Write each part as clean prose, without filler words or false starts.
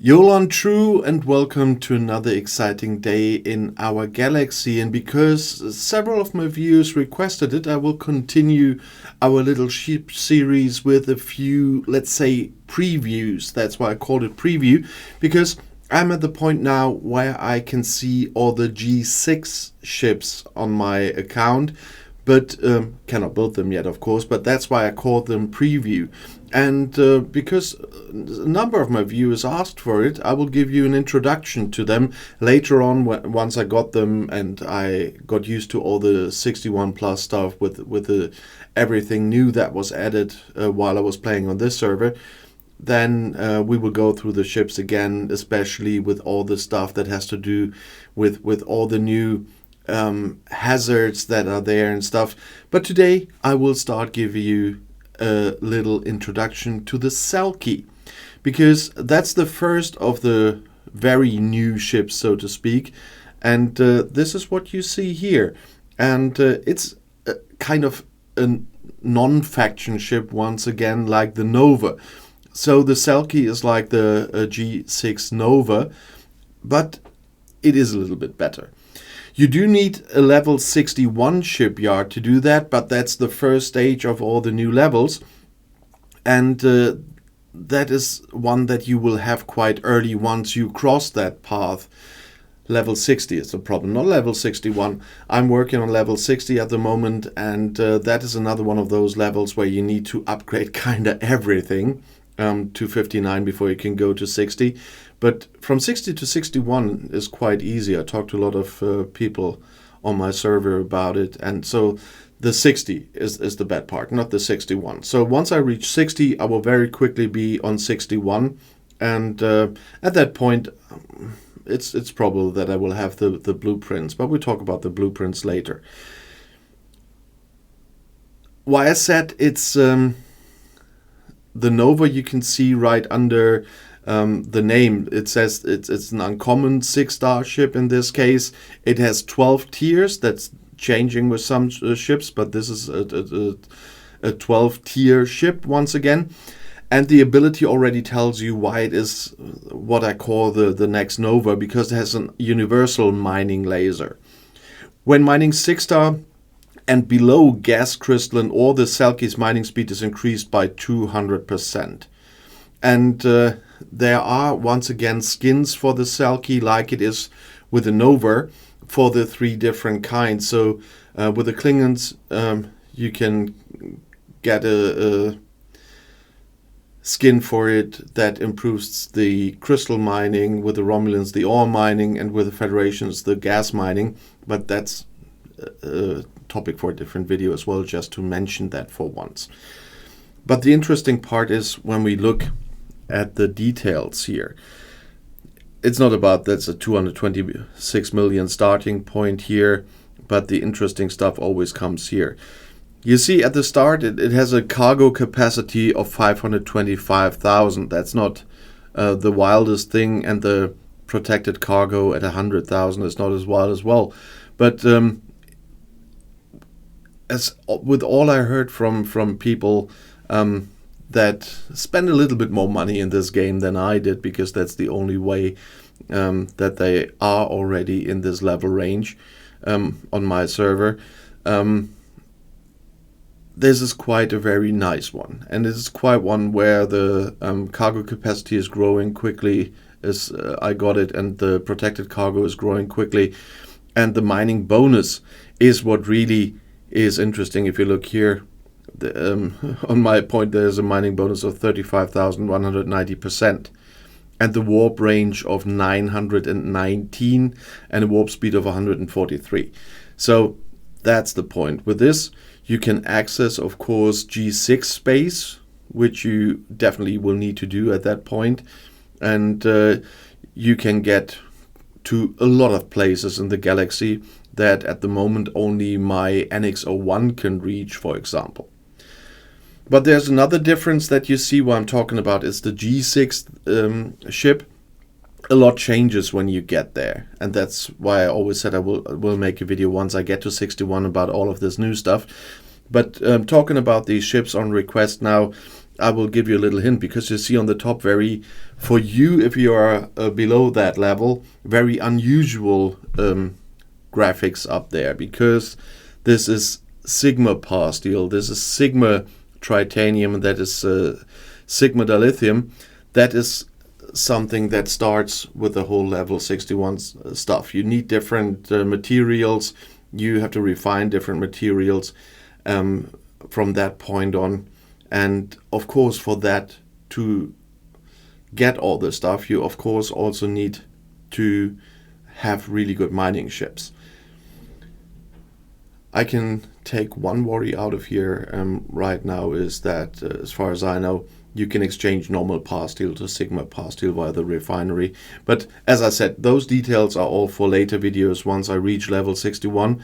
Yolan True, and welcome to another exciting day in our galaxy. And because several of my viewers requested it, I will continue our little ship series with a few, let's say, previews. That's why I called it preview, because I'm at the point now where I can see all the G6 ships on my account, but cannot build them yet, of course, but that's why I called them preview. And because a number of my viewers asked for it, I will give you an introduction to them later on once I got them and I got used to all the 61 plus stuff with everything new that was added while I was playing on this server. Then we will go through the ships again, especially with all the stuff that has to do with all the new hazards that are there and stuff. But today I will start giving you a little introduction to the Selkie, because that's the first of the very new ships, so to speak. And this is what you see here. And it's kind of a non-faction ship once again, like the Nova. So the Selkie is like the G6 Nova, but it is a little bit better. You do need a level 61 shipyard to do that, but that's the first stage of all the new levels. And that is one that you will have quite early once you cross that path. Level 60 is the problem, not level 61. I'm working on level 60 at the moment, and that is another one of those levels where you need to upgrade kind of everything to 59 before you can go to 60. But from 60 to 61 is quite easy. I talked to a lot of people on my server about it. And so the 60 is the bad part, not the 61. So once I reach 60, I will very quickly be on 61. And at that point, it's probable that I will have the blueprints. But we'll talk about the blueprints later. Why I said it's the Nova, you can see right under the name. It says it's an uncommon 6-star ship in this case. It has 12 tiers. That's changing with some ships, but this is a 12-tier ship once again. And the ability already tells you why it is what I call the next Nova, because it has a universal mining laser. When mining 6-star and below gas crystalline ore, the Selkie's mining speed is increased by 200%. And there are, once again, skins for the Selkie, like it is with the Nova, for the 3 different kinds. So with the Klingons, you can get a skin for it that improves the crystal mining, with the Romulans, the ore mining, and with the Federations, the gas mining. But that's a topic for a different video as well, just to mention that for once. But the interesting part is when we look at the details here. It's not about that's a 226 million starting point here, but the interesting stuff always comes here. You see at the start it has a cargo capacity of 525,000. That's not the wildest thing, and the protected cargo at 100,000 is not as wild as well. But as with all I heard from people that spend a little bit more money in this game than I did, because that's the only way that they are already in this level range on my server. This is quite a very nice one, and this is quite one where the cargo capacity is growing quickly as I got it, and the protected cargo is growing quickly, and the mining bonus is what really is interesting. If you look here, on my point, there's a mining bonus of 35,190%, and the warp range of 919, and a warp speed of 143. So that's the point. With this, you can access, of course, G6 space, which you definitely will need to do at that point, and you can get to a lot of places in the galaxy that at the moment only my NX-01 can reach, for example. But there's another difference that you see what I'm talking about is the G6 ship. A lot changes when you get there, and that's why I always said I will make a video once I get to 61 about all of this new stuff. But talking about these ships on request now, I will give you a little hint, because you see on the top, for you, if you are below that level, very unusual graphics up there, because this is Sigma par steel, this is Sigma titanium, that is Sigma dilithium. That is something that starts with the whole level 61 stuff. You need different materials, you have to refine different materials from that point on. And of course, for that to get all this stuff, you of course also need to have really good mining ships. I can take one worry out of here right now, is that as far as I know, you can exchange normal par steel to Sigma par steel via the refinery. But as I said, those details are all for later videos once I reach level 61.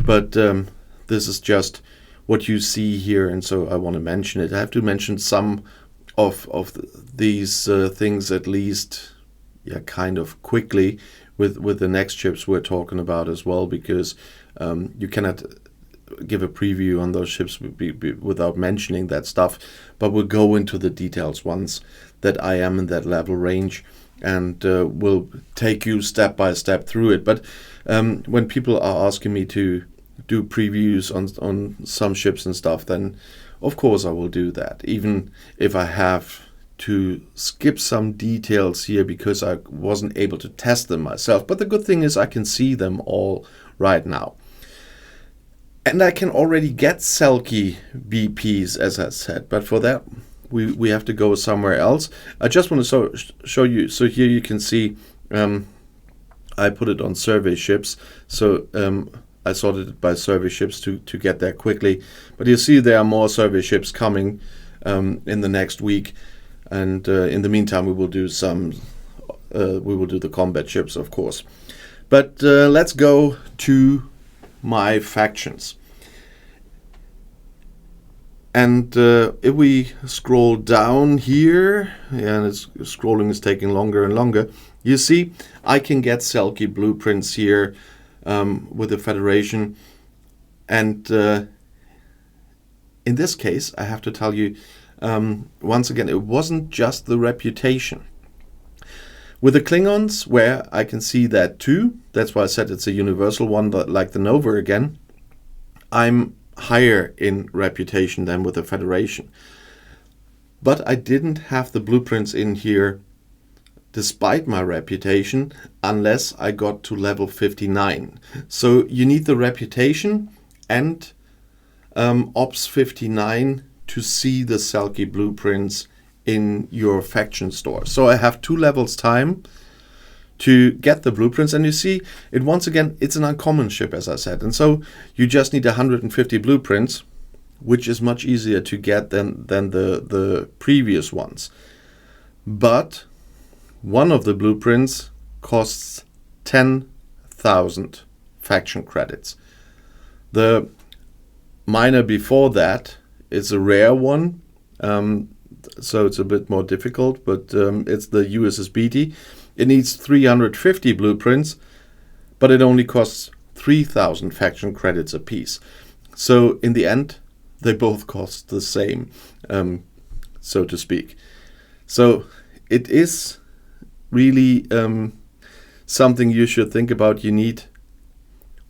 But this is just what you see here, and so I want to mention it. I have to mention some of these things at least, kind of quickly with the next ships we're talking about as well, because you cannot give a preview on those ships without mentioning that stuff. But we'll go into the details once that I am in that level range, and we'll take you step by step through it. But when people are asking me to do previews on some ships and stuff, then of course I will do that, even if I have to skip some details here because I wasn't able to test them myself. But the good thing is I can see them all right now. And I can already get Selkie BPs, as I said, but for that we have to go somewhere else. I just want to show you, so here you can see I put it on survey ships, so I sorted it by survey ships to get there quickly. But you see there are more survey ships coming in the next week, and in the meantime we will do the combat ships, of course. But let's go to my factions. And if we scroll down here, and scrolling is taking longer and longer, you see I can get Selkie blueprints here with the Federation. And in this case, I have to tell you, once again, it wasn't just the reputation. With the Klingons, where I can see that too, that's why I said it's a universal one, like the Nova again, I'm higher in reputation than with the Federation. But I didn't have the blueprints in here, despite my reputation, unless I got to level 59. So you need the reputation and Ops 59 to see the Selkie blueprints in your faction store. So I have 2 levels time to get the blueprints, and you see it once again, it's an uncommon ship, as I said, and so you just need 150 blueprints, which is much easier to get than the previous ones. But one of the blueprints costs 10,000 faction credits. The miner before that is a rare one, so it's a bit more difficult, but it's the USS Beatty. It needs 350 blueprints, but it only costs 3,000 faction credits apiece. So in the end, they both cost the same, so to speak. So it is really something you should think about. You need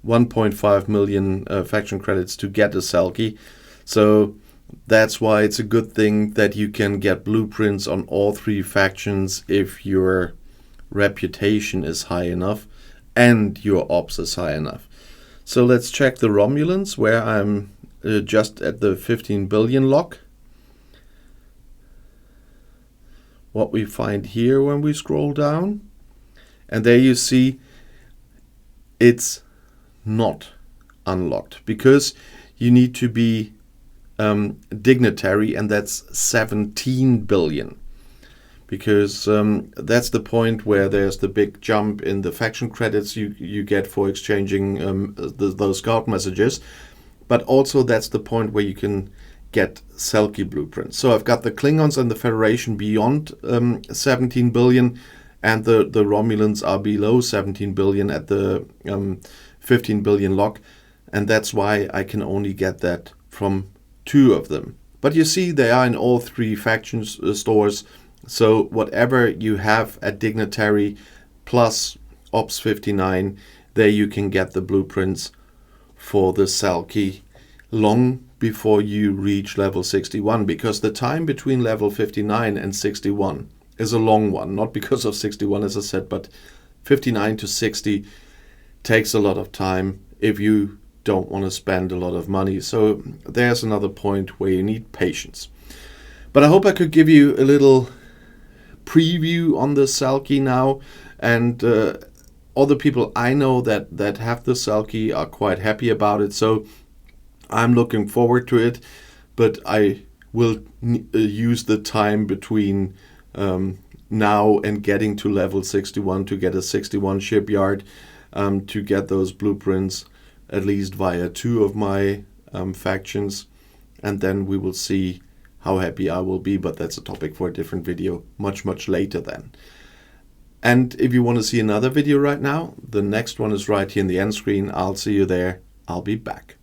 1.5 million faction credits to get a Selkie. So that's why it's a good thing that you can get blueprints on all 3 factions if your reputation is high enough and your ops is high enough. So let's check the Romulans, where I'm just at the 15 billion lock. What we find here when we scroll down, and there you see it's not unlocked, because you need to be dignitary, and that's 17 billion. Because that's the point where there's the big jump in the faction credits you get for exchanging those scout messages. But also that's the point where you can get Selkie blueprints. So I've got the Klingons and the Federation beyond 17 billion, and the Romulans are below 17 billion at the 15 billion lock. And that's why I can only get that from 2 of them. But you see they are in all 3 factions stores. So whatever you have at Dignitary plus Ops 59, there you can get the blueprints for the Selkie long before you reach level 61, because the time between level 59 and 61 is a long one. Not because of 61, as I said, but 59 to 60 takes a lot of time if you don't want to spend a lot of money. So there's another point where you need patience. But I hope I could give you a little preview on the Selkie now, and all the people I know that have the Selkie are quite happy about it. So I'm looking forward to it, but I will use the time between now and getting to level 61 to get a 61 shipyard, to get those blueprints at least via 2 of my factions, and then we will see how happy I will be, but that's a topic for a different video much later then. And if you want to see another video right now, the next one is right here in the end screen. I'll see you there. I'll be back.